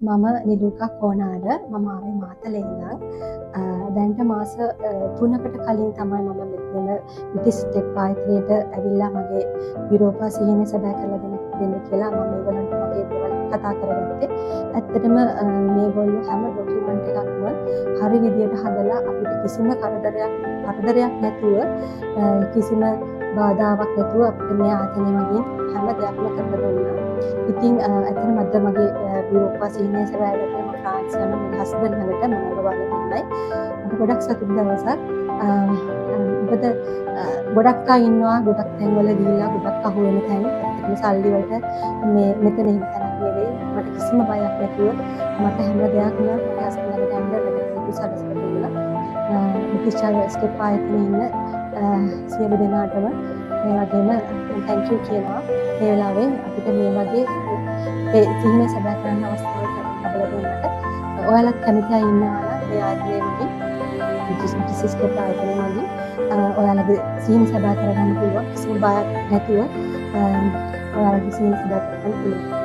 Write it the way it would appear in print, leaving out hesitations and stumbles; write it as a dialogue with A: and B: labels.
A: මම නිලුකා කෝනාර මම ආවේ මාතලේ ඉඳන් දැන්ට මාස 3කට කලින් තමයි මම මෙතන ඉටිස් ටෙක් ආයතනයට ඇවිල්ලා මගේ යුරෝපා සිහිනේ සබෑ කරලා දෙන්න කියලා මම මේගොල්ලන්ට මගේ දේවල් කතා කරගත්තේ. ඇත්තටම මේගොල්ලෝ හැම ડોකියුමන්ට් එකක්ම හරි විදියට හදලා අපිට කිසිම කරදරයක් නැතුව කිසිම බාධාවක් නැතුව අපිට මේ ආයතනය මගින් හැම දෙයක්ම කරලා දුන්නා. ඉතින් ඇත්තටම අද මගේ යුරෝපා සිහිනේ සබෑවට මම ෆ්‍රාන්ස් යන මගේ හස්බන්ඩ් ළඟට මම බලලා දෙන්නයි. මට ගොඩක් සතුටු දවසක්. මොකද ගොඩක් අය ඉන්නවා ගොඩක් තැන්වල ගිහිල්ලා ගොඩක් අහු වෙන තැන්. ඇත්තටම සල්ලි වලට මෙතන ඉන්න තැනක් නෙවෙයි. මට කිසිම බයක් නැතුව මට හැම දෙයක්ම මගේ හස්බන්ඩ් ළඟට යන්න වැඩ සලස්වලා දුන්නා. ඉටිස් ටෙක් ආයතනයේ ඉන්න සියලු දෙනාටම මේ වගේම thank you කියනවා. මේ වෙලාවේ අපිට මේ වගේ සිහිනේ සබෑ කරන්න අවස්ථාවක් ලැබලා දුන්නට. ඔයාලත් කැමති අය ඉන්නවා නම් මේ ආයතනයේ ඉටිස් ටෙක් ආයතනයේ මගින් ඔයාලගේ සිහිනේ සබෑ කරගන්න පුළුවන්. කිසිම බයක් නැතුව ඔයාලගේ සිහිනේ සබෑ කරගන්න පුළුවන්.